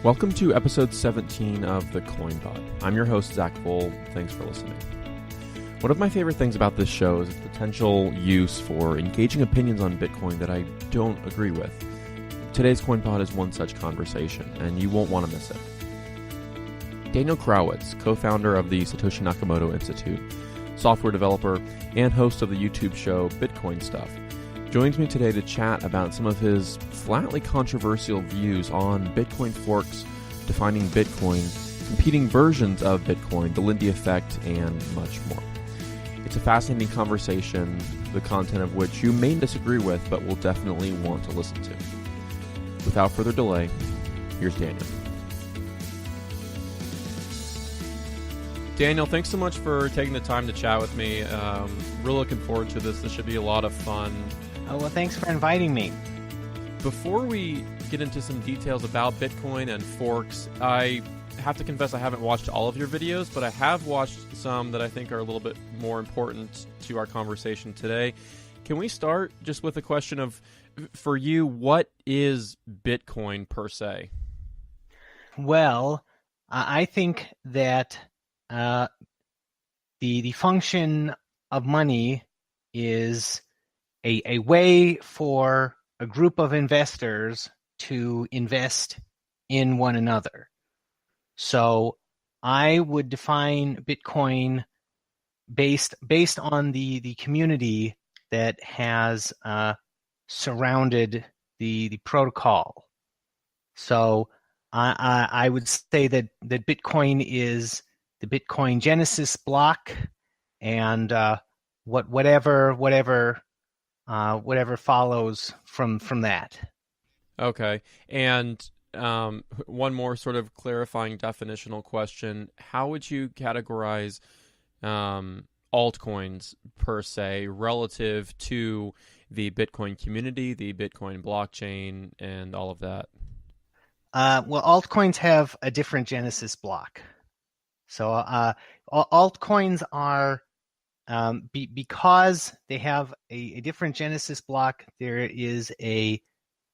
Welcome to episode 17 of the Coin Pod. I'm your host, Zach Voll. Thanks for listening. One of my favorite things about this show is its potential use for engaging opinions on Bitcoin that I don't agree with. Today's Coin Pod is one such conversation, and you won't want to miss it. Daniel Krawisz, co-founder of the Satoshi Nakamoto Institute, software developer, and host of the YouTube show Bitcoin Stuff, joins me today to chat about some of his flatly controversial views on Bitcoin forks, defining Bitcoin, competing versions of Bitcoin, the Lindy effect, and much more. It's a fascinating conversation, the content of which you may disagree with, but will definitely want to listen to. Without further delay, here's Daniel. Daniel, thanks so much for taking the time to chat with me. Really looking forward to this. This should be a lot of fun. Oh, well, thanks for inviting me. Before we get into some details about Bitcoin and forks, I have to confess I haven't watched all of your videos, but I have watched some that I think are a little bit more important to our conversation today. Can we start just with a question of, for you, what is Bitcoin per se? Well, I think that the function of money is a way for a group of investors to invest in one another. So I would define Bitcoin based on the community that has surrounded the protocol. So I would say that Bitcoin is the Bitcoin Genesis block, and whatever follows from that. Okay, and one more sort of clarifying definitional question: how would you categorize altcoins per se relative to the Bitcoin community, the Bitcoin blockchain, and all of that? Well, altcoins have a different Genesis block. So altcoins are, because they have a different Genesis block, there is a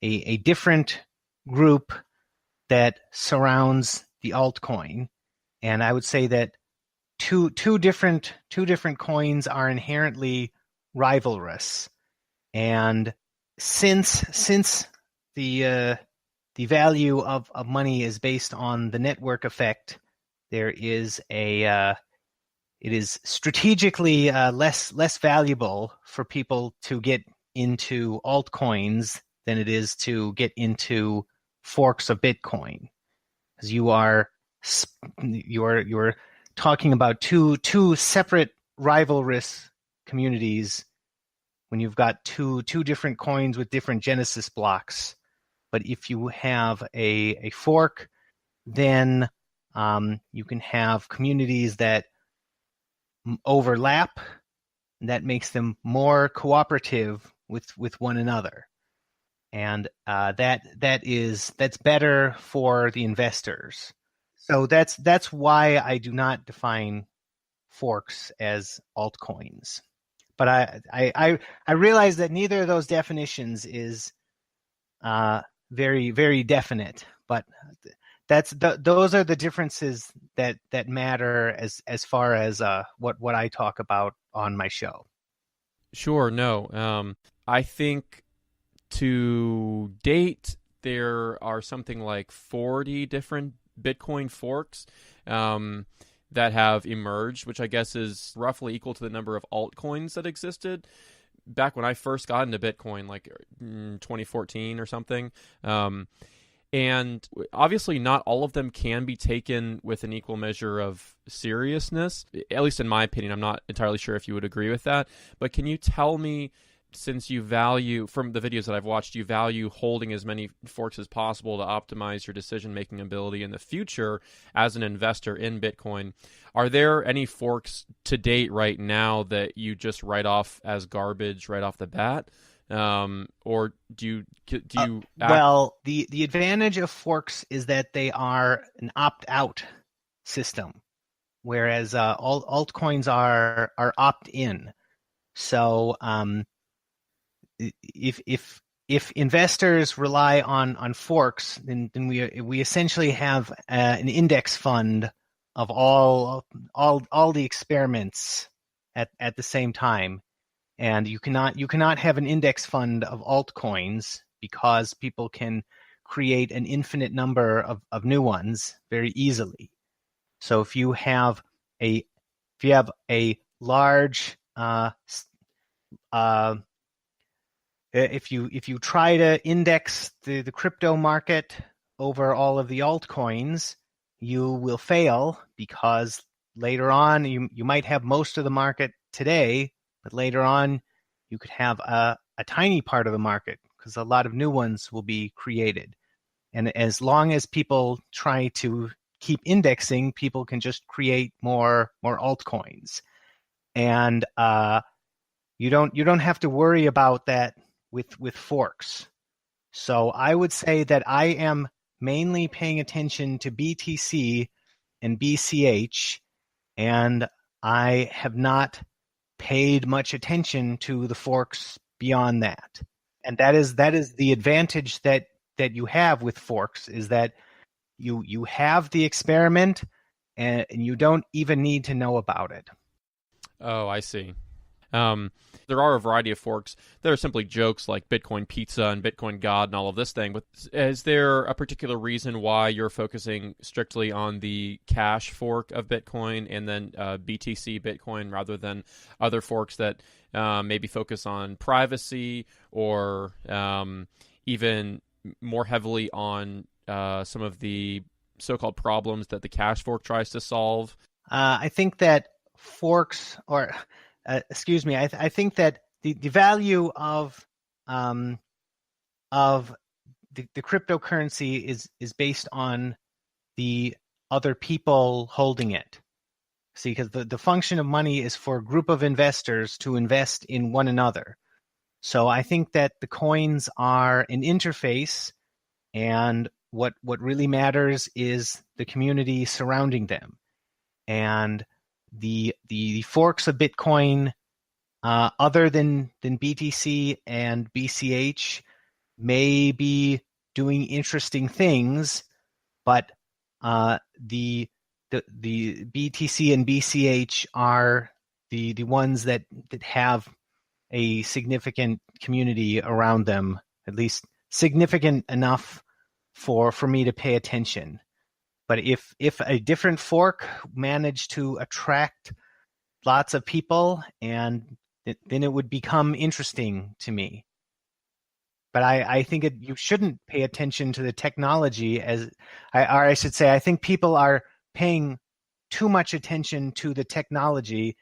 different group that surrounds the altcoin. And I would say that two different coins are inherently rivalrous. And since the value of money is based on the network effect, there is it is strategically less valuable for people to get into altcoins than it is to get into forks of Bitcoin, because you're talking about two separate rivalrous communities when you've got two different coins with different Genesis blocks. But if you have a fork, then you can have communities that overlap, and that makes them more cooperative with one another, and that's better for the investors. So that's why I do not define forks as altcoins. But I realize that neither of those definitions is very, very definite, but those are the differences that matter as far as what I talk about on my show. Sure. No. I think to date there are something like 40 different Bitcoin forks that have emerged, which I guess is roughly equal to the number of altcoins that existed back when I first got into Bitcoin, like 2014 or something. And obviously not all of them can be taken with an equal measure of seriousness, at least in my opinion. I'm not entirely sure if you would agree with that. But can you tell me, since you value, from the videos that I've watched, you value holding as many forks as possible to optimize your decision-making ability in the future as an investor in Bitcoin, are there any forks to date right now that you just write off as garbage right off the bat? Or do you well, the advantage of forks is that they are an opt-out system, whereas altcoins are opt-in. So if if investors rely on forks, then we essentially have an index fund of all the experiments at the same time, and you cannot have an index fund of altcoins because people can create an infinite number of new ones very easily. So if you have a large if you try to index the crypto market over all of the altcoins, you will fail because later on you might have most of the market today, but later on you could have a tiny part of the market because a lot of new ones will be created. And as long as people try to keep indexing, people can just create more altcoins. And you don't have to worry about that with forks. So I would say that I am mainly paying attention to BTC and BCH, and I have not paid much attention to the forks beyond that. And that is the advantage that you have with forks, is that you have the experiment and you don't even need to know about it. Oh, I see. There are a variety of forks that are simply jokes like Bitcoin Pizza and Bitcoin God and all of this thing. But is there a particular reason why you're focusing strictly on the cash fork of Bitcoin and then BTC Bitcoin rather than other forks that maybe focus on privacy or even more heavily on some of the so-called problems that the cash fork tries to solve? I think that forks, or excuse me, I think that the value of the cryptocurrency is based on the other people holding it. See, because the function of money is for a group of investors to invest in one another. So I think that the coins are an interface, and what really matters is the community surrounding them. And the forks of Bitcoin, other than BTC and BCH, may be doing interesting things, but the BTC and BCH are the ones that have a significant community around them, at least significant enough for me to pay attention. But if a different fork managed to attract lots of people, and then it would become interesting to me. But I think you shouldn't pay attention to the technology I should say, I think people are paying too much attention to the technology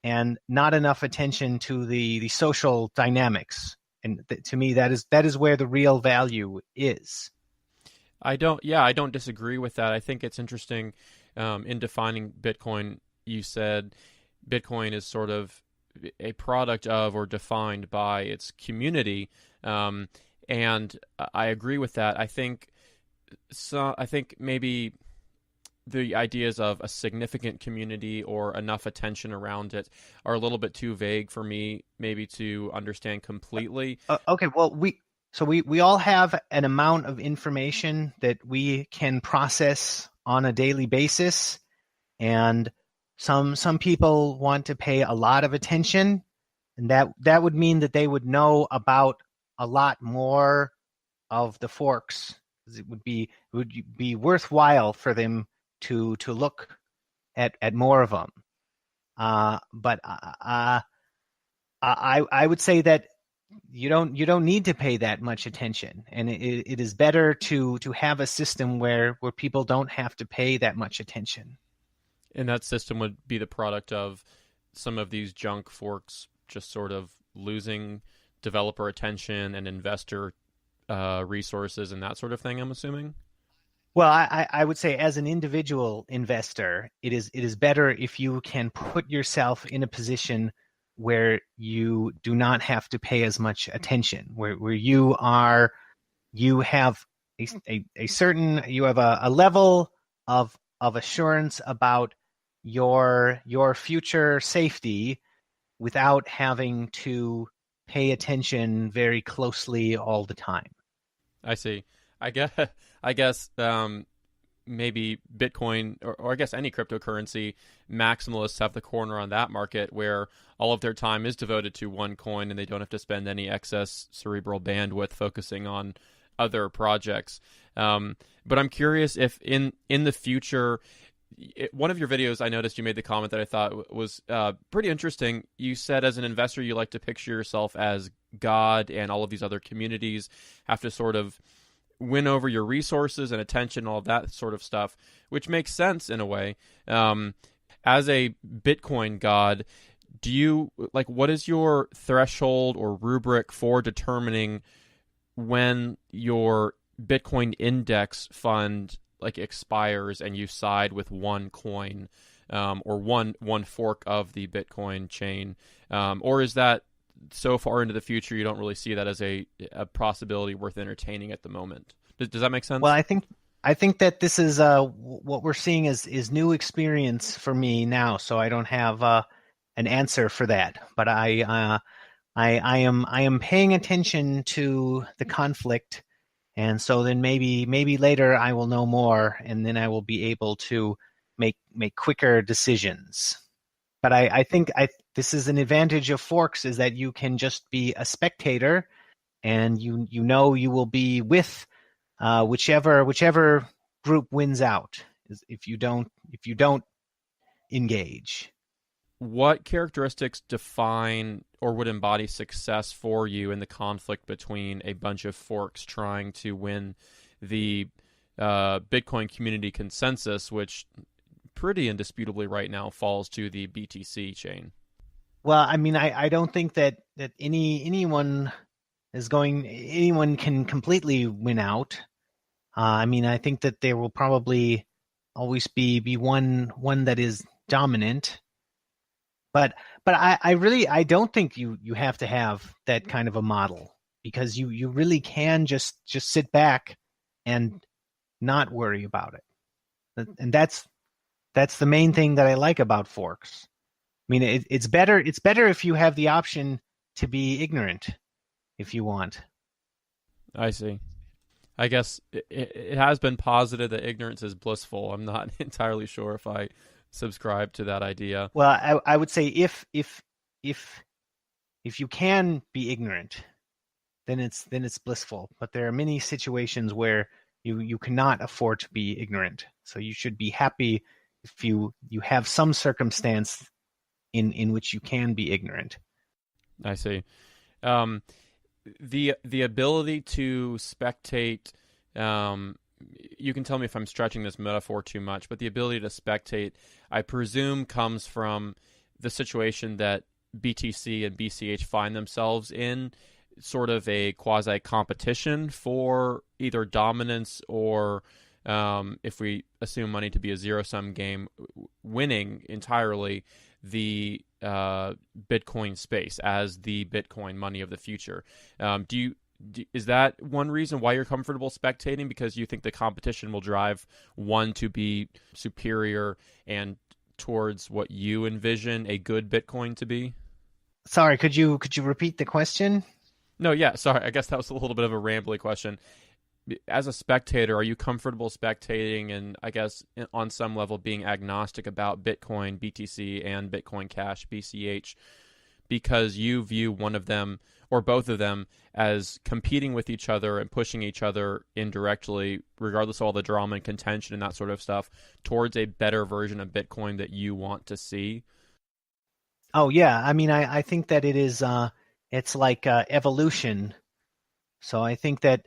and not enough attention to the social dynamics. And to me, that is where the real value is. I don't disagree with that. I think it's interesting in defining Bitcoin. You said Bitcoin is sort of a product of or defined by its community, and I agree with that. I think maybe the ideas of a significant community or enough attention around it are a little bit too vague for me, maybe to understand completely. Okay, well, we all have an amount of information that we can process on a daily basis, and some people want to pay a lot of attention, and that would mean that they would know about a lot more of the forks. It would be worthwhile for them to look at more of them. But I would say that you don't need to pay that much attention, and it is better to have a system where people don't have to pay that much attention. And that system would be the product of some of these junk forks just sort of losing developer attention and investor resources and that sort of thing, I'm assuming? Well, I would say as an individual investor, it is better if you can put yourself in a position where you do not have to pay as much attention, where you have a level of assurance about your future safety without having to pay attention very closely all the time. I see. I guess I guess maybe Bitcoin or I guess any cryptocurrency maximalists have the corner on that market where all of their time is devoted to one coin and they don't have to spend any excess cerebral bandwidth focusing on other projects. But I'm curious if in the future, one of your videos, I noticed you made the comment that I thought was pretty interesting. You said as an investor, you like to picture yourself as God, and all of these other communities have to sort of win over your resources and attention, all of that sort of stuff, which makes sense in a way. As a Bitcoin God, do you like what is your threshold or rubric for determining when your Bitcoin index fund like expires and you side with one coin or one fork of the Bitcoin chain, or is that so far into the future you don't really see that as a possibility worth entertaining at the moment? Does that make sense? Well, I think that this is what we're seeing is new experience for me now, so I don't have an answer for that. But I am paying attention to the conflict, and so then maybe later I will know more, and then I will be able to make quicker decisions. But I think this is an advantage of forks, is that you can just be a spectator, and you will be with whichever group wins out if you don't engage. What characteristics define or would embody success for you in the conflict between a bunch of forks trying to win the Bitcoin community consensus, which pretty indisputably right now falls to the BTC chain? Well, I mean, I don't think that anyone can completely win out. I mean, I think that there will probably always be one that is dominant. But I don't think you have to have that kind of a model, because you really can just sit back and not worry about it. And that's the main thing that I like about forks. I mean, it's better if you have the option to be ignorant if you want. I see. I guess it has been posited that ignorance is blissful. I'm not entirely sure if I subscribe to that idea. Well, I would say if you can be ignorant, then it's blissful. But there are many situations where you cannot afford to be ignorant. So you should be happy if you have some circumstance in which you can be ignorant. I see. The ability to spectate, you can tell me if I'm stretching this metaphor too much, but the ability to spectate, I presume, comes from the situation that BTC and BCH find themselves in, sort of a quasi-competition for either dominance or, if we assume money to be a zero-sum game, winning entirely the Bitcoin space as the Bitcoin money of the future. Is that one reason why you're comfortable spectating? Because you think the competition will drive one to be superior and towards what you envision a good Bitcoin to be? Sorry, could you repeat the question? No, yeah, sorry. I guess that was a little bit of a rambly question. As a spectator, are you comfortable spectating and I guess on some level being agnostic about Bitcoin, BTC, and Bitcoin Cash, BCH, because you view one of them or both of them as competing with each other and pushing each other indirectly, regardless of all the drama and contention and that sort of stuff, towards a better version of Bitcoin that you want to see? Oh yeah, I mean, I think that it is. It's like evolution. So I think that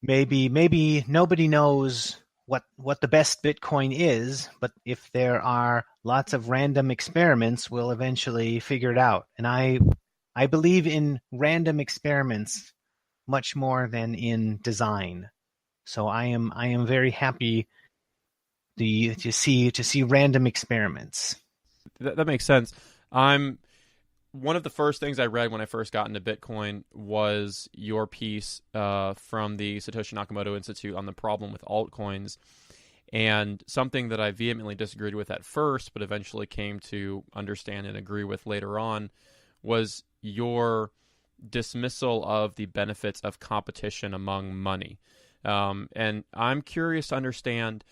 maybe nobody knows what the best Bitcoin is, but if there are lots of random experiments, we'll eventually figure it out. And I believe in random experiments much more than in design. So I am very happy to see random experiments. That makes sense. One of the first things I read when I first got into Bitcoin was your piece from the Satoshi Nakamoto Institute on the problem with altcoins. And something that I vehemently disagreed with at first, but eventually came to understand and agree with later on, was your dismissal of the benefits of competition among money. And I'm curious to understand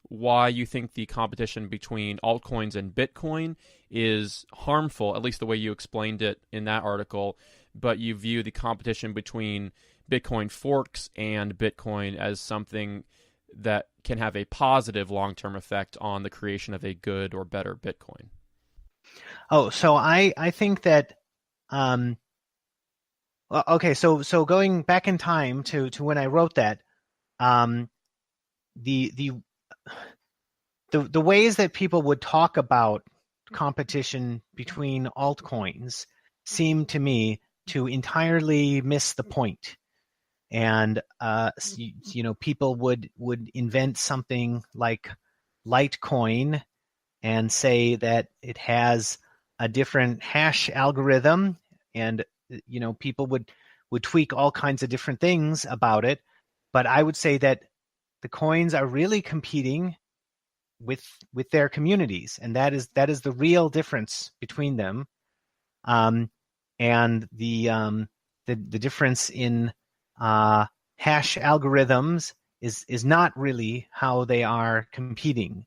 why you think the competition between altcoins and Bitcoin is harmful, at least the way you explained it in that article, but you view the competition between Bitcoin forks and Bitcoin as something that can have a positive long-term effect on the creation of a good or better Bitcoin. Oh, so I think that okay, so going back in time to when I wrote that, um, the the ways that people would talk about competition between altcoins seem to me to entirely miss the point. And people would invent something like Litecoin and say that it has a different hash algorithm, and people would tweak all kinds of different things about it. But I would say that the coins are really competing with their communities, and that is the real difference between them. And the difference in hash algorithms is not really how they are competing.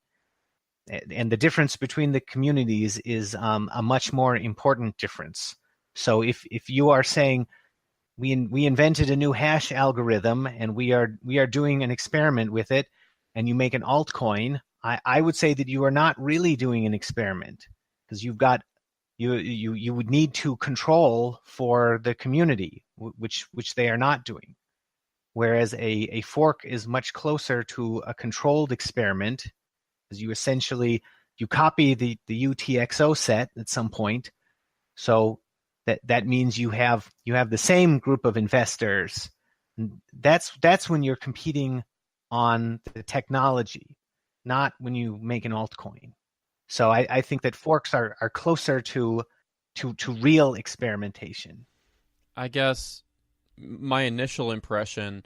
And the difference between the communities is a much more important difference. So if you are saying we invented a new hash algorithm and we are doing an experiment with it, and you make an altcoin, I would say that you are not really doing an experiment, because you've got you would need to control for the community, which they are not doing. Whereas a fork is much closer to a controlled experiment, because you essentially you copy the UTXO set at some point. So that means you have the same group of investors. That's when you're competing on the technology, not when you make an altcoin. So I think that forks are closer to real experimentation. I guess my initial impression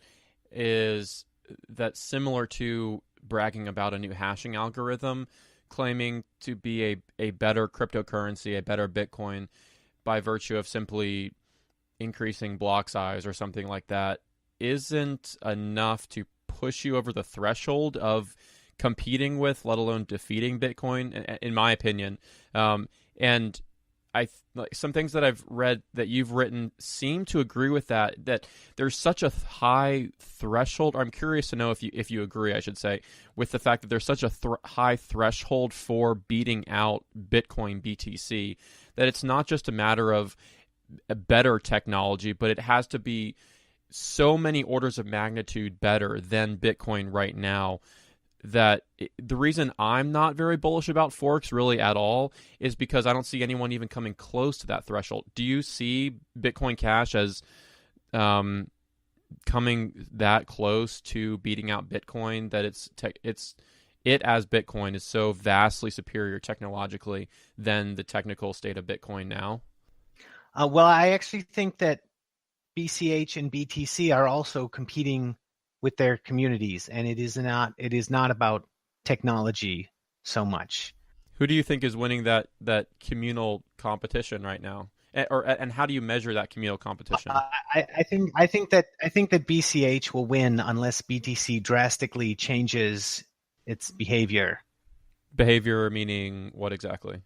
is that, similar to bragging about a new hashing algorithm, claiming to be a better cryptocurrency, a better Bitcoin, by virtue of simply increasing block size or something like that, isn't enough to push you over the threshold of competing with, let alone defeating Bitcoin, in my opinion. And some things that I've read that you've written seem to agree with that there's such a high threshold. I'm curious to know if you agree, I should say, with the fact that there's such a high threshold for beating out Bitcoin BTC, that it's not just a matter of a better technology, but it has to be so many orders of magnitude better than Bitcoin right now, that the reason I'm not very bullish about forks really at all is because I don't see anyone even coming close to that threshold. Do you see Bitcoin Cash as coming that close to beating out Bitcoin, that it as Bitcoin is so vastly superior technologically than the technical state of Bitcoin now? Well, I actually think that BCH and BTC are also competing with their communities, and it is not about technology so much. Who do you think is winning that communal competition right now? And how do you measure that communal competition? I think that BCH will win unless BTC drastically changes its behavior. Behavior meaning what exactly?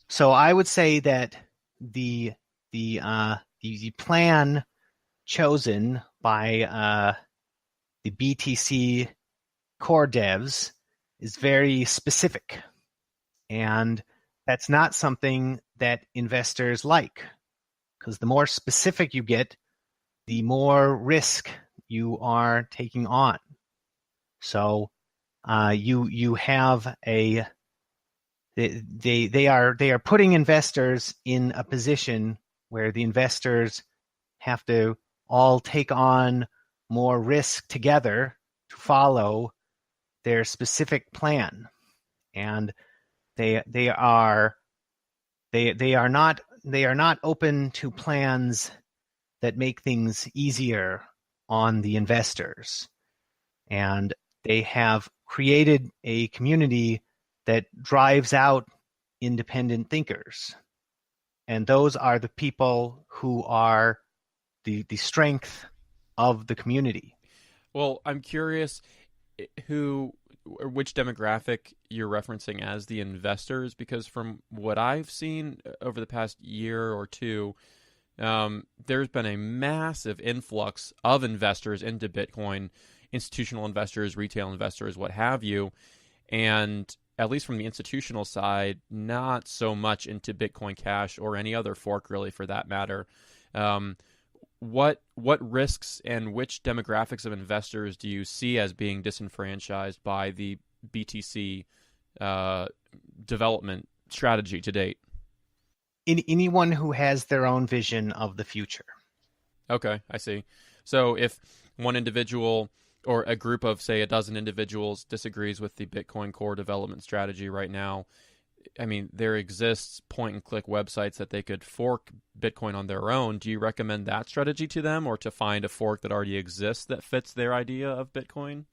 So I would say that the plan chosen by the BTC core devs is very specific, and that's not something that investors like, because the more specific you get, the more risk you are taking on. So you have they are putting investors in a position where the investors have to all take on more risk together to follow their specific plan, and they are not open to plans that make things easier on the investors. And they have created a community that drives out independent thinkers. And those are the people who are the strength of the community. Well, I'm curious who or which demographic you're referencing as the investors, because from what I've seen over the past year or two, there's been a massive influx of investors into Bitcoin, institutional investors, retail investors, what have you. And at least from the institutional side, not so much into Bitcoin Cash or any other fork, really, for that matter. Um, what risks and which demographics of investors do you see as being disenfranchised by the BTC uh, development strategy to date? Anyone who has their own vision of the future. Okay, I see. So if one individual or a group of, say, a dozen individuals disagrees with the Bitcoin core development strategy right now, I mean, there exists point and click websites that they could fork Bitcoin on their own. Do you recommend that strategy to them, or to find a fork that already exists that fits their idea of Bitcoin?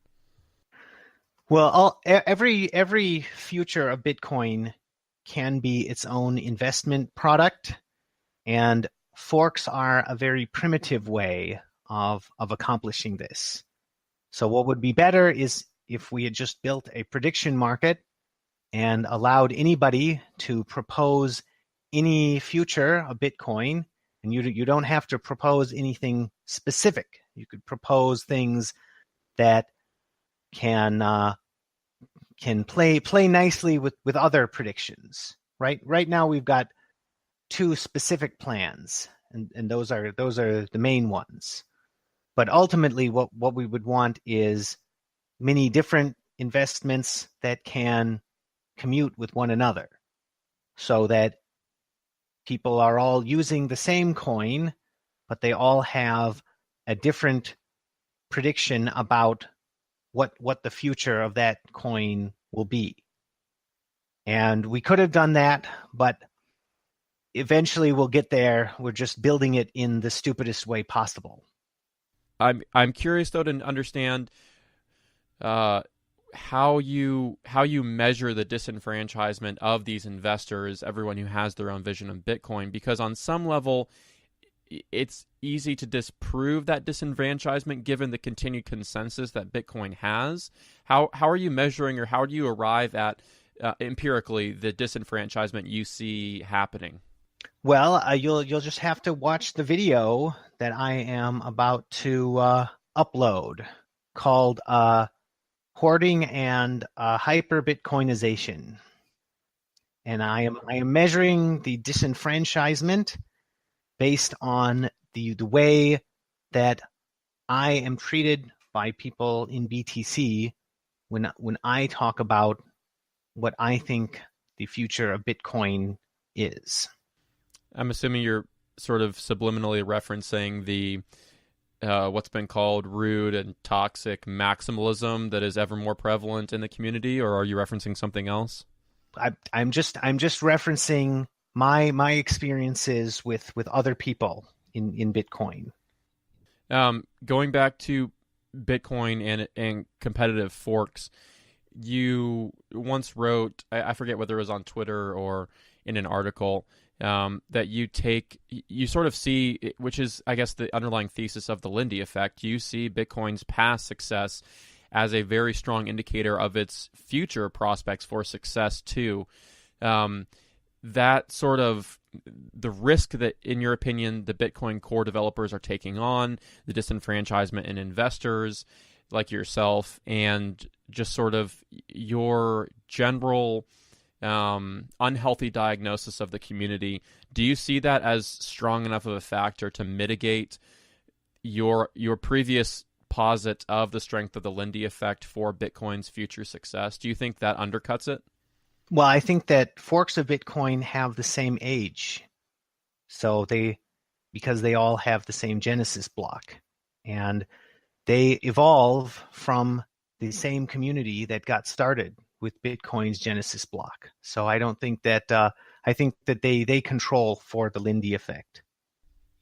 Well, every future of Bitcoin can be its own investment product, and forks are a very primitive way of accomplishing this. So what would be better is if we had just built a prediction market and allowed anybody to propose any future of Bitcoin, and you don't have to propose anything specific. You could propose things that can play nicely with other predictions. Right now we've got two specific plans, and those are the main ones. But ultimately, what we would want is many different investments that can commute with one another, so that people are all using the same coin, but they all have a different prediction about what the future of that coin will be. And we could have done that, but eventually we'll get there. We're just building it in the stupidest way possible. I'm curious though to understand how you measure the disenfranchisement of these investors, everyone who has their own vision of Bitcoin, because on some level it's easy to disprove that disenfranchisement given the continued consensus that Bitcoin has. How are you measuring, or how do you arrive at empirically the disenfranchisement you see happening? Well, you'll just have to watch the video that I am about to upload, called "Hoarding and Hyper Bitcoinization," and I am measuring the disenfranchisement based on the way that I am treated by people in BTC when I talk about what I think the future of Bitcoin is. I'm assuming you're sort of subliminally referencing the what's been called rude and toxic maximalism that is ever more prevalent in the community, or are you referencing something else? I'm just referencing my experiences with other people in Bitcoin. Going back to Bitcoin and competitive forks, you once wrote, I forget whether it was on Twitter or in an article, that you sort of see, which is, I guess, the underlying thesis of the Lindy effect. You see Bitcoin's past success as a very strong indicator of its future prospects for success too. That sort of the risk that, in your opinion, the Bitcoin core developers are taking on, the disenfranchisement in investors like yourself, and just sort of your general unhealthy diagnosis of the community. Do you see that as strong enough of a factor to mitigate your previous posit of the strength of the Lindy effect for Bitcoin's future success? Do you think that undercuts it? Well, I think that forks of Bitcoin have the same age, so because they all have the same Genesis block, and they evolve from the same community that got started with Bitcoin's Genesis block. So I don't think that I think that they control for the Lindy effect.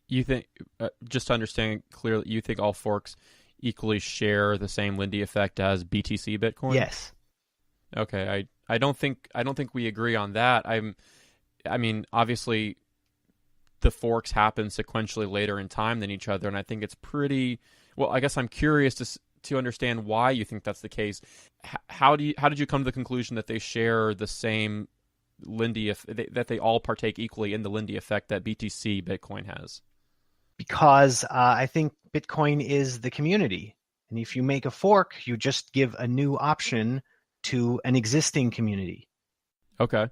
You think, just to understand clearly, you think all forks equally share the same Lindy effect as BTC Bitcoin? Yes. Okay, I don't think we agree on that. I mean, obviously the forks happen sequentially later in time than each other. And I think it's pretty well. I guess I'm curious to understand why you think that's the case. How did you come to the conclusion that they share the same Lindy, that they all partake equally in the Lindy effect that BTC Bitcoin has? Because I think Bitcoin is the community. And if you make a fork, you just give a new option to an existing community. Okay.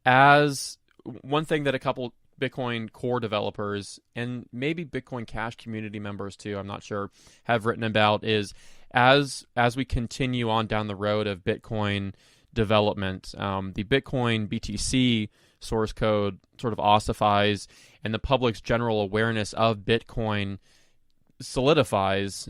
As one thing that a couple Bitcoin core developers and maybe Bitcoin Cash community members too, I'm not sure, have written about is as we continue on down the road of Bitcoin development, the Bitcoin BTC source code sort of ossifies and the public's general awareness of Bitcoin solidifies,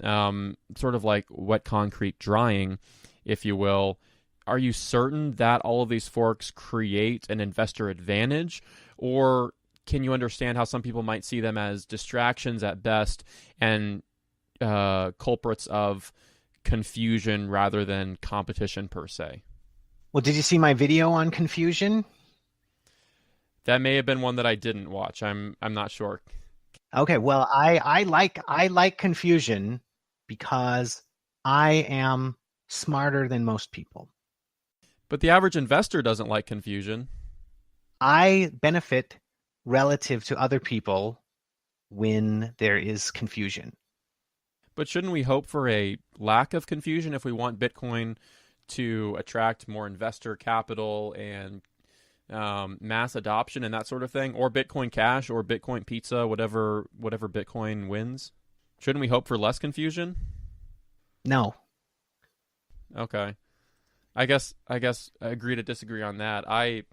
sort of like wet concrete drying, if you will. Are you certain that all of these forks create an investor advantage, or can you understand how some people might see them as distractions at best and culprits of confusion rather than competition per se? Well, did you see my video on confusion? That may have been one that I didn't watch. I'm not sure. Okay, well, I like confusion because I am smarter than most people. But the average investor doesn't like confusion. I benefit relative to other people when there is confusion. But shouldn't we hope for a lack of confusion if we want Bitcoin to attract more investor capital and mass adoption and that sort of thing? Or Bitcoin Cash or Bitcoin Pizza, whatever Bitcoin wins? Shouldn't we hope for less confusion? No. Okay. I guess I agree to disagree on that. I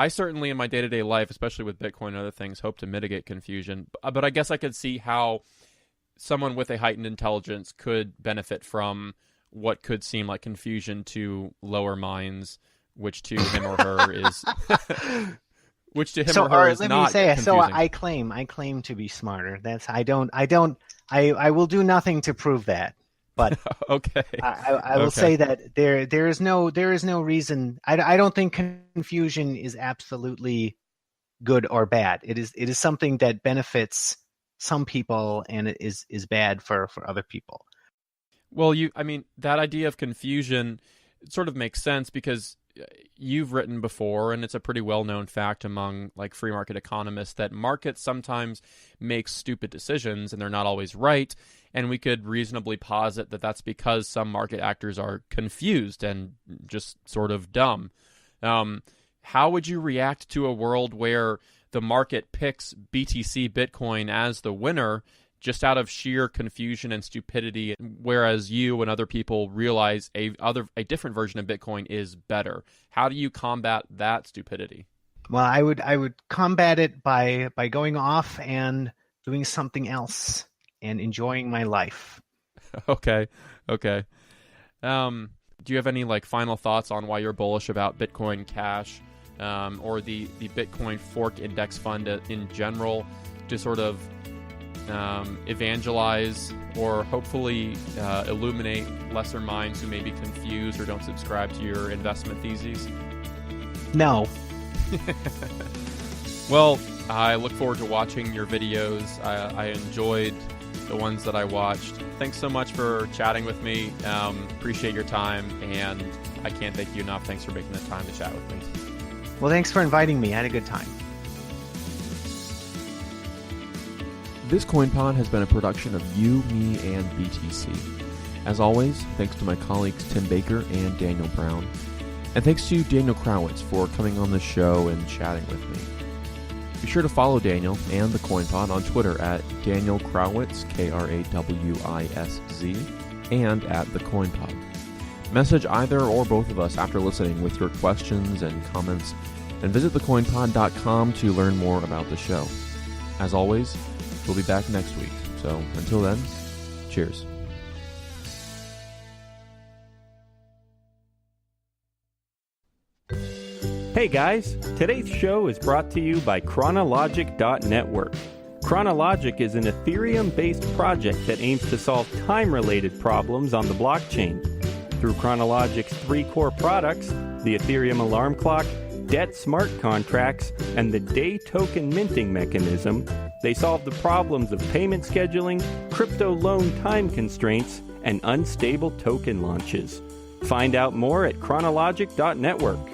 certainly in my day-to-day life, especially with Bitcoin and other things, hope to mitigate confusion. But I guess I could see how someone with a heightened intelligence could benefit from what could seem like confusion to lower minds, which to him or her is which to him or her is not confusing. So I claim to be smarter. I will do nothing to prove that. But okay. I will say that there is no reason. I don't think confusion is absolutely good or bad. It is something that benefits some people and it is bad for other people. Well, that idea of confusion sort of makes sense because you've written before, and it's a pretty well-known fact among like free market economists, that markets sometimes make stupid decisions and they're not always right. And we could reasonably posit that that's because some market actors are confused and just sort of dumb. How would you react to a world where the market picks BTC Bitcoin as the winner just out of sheer confusion and stupidity, whereas you and other people realize a different version of Bitcoin is better? How do you combat that stupidity? Well, I would combat it by going off and doing something else and enjoying my life. Okay. Do you have any like final thoughts on why you're bullish about Bitcoin Cash or the Bitcoin Fork Index Fund in general, to sort of evangelize or hopefully illuminate lesser minds who may be confused or don't subscribe to your investment theses? No. Well, I look forward to watching your videos. I enjoyed the ones that I watched. Thanks so much for chatting with me. Appreciate your time, and I can't thank you enough. Thanks for making the time to chat with me. Well, thanks for inviting me. I had a good time. This CoinPod has been a production of You, Me, and BTC. As always, thanks to my colleagues Tim Baker and Daniel Brown. And thanks to Daniel Krawisz for coming on the show and chatting with me. Be sure to follow Daniel and the CoinPod on Twitter at Daniel Krawisz, Krawisz, and at the CoinPod. Message either or both of us after listening with your questions and comments, and visit thecoinpod.com to learn more about the show. As always, we'll be back next week. So until then, cheers. Hey guys, today's show is brought to you by Chronologic.network. Chronologic is an Ethereum-based project that aims to solve time-related problems on the blockchain. Through Chronologic's 3 core products, the Ethereum Alarm Clock, debt smart contracts, and the day token minting mechanism, they solve the problems of payment scheduling, crypto loan time constraints, and unstable token launches. Find out more at chronologic.network.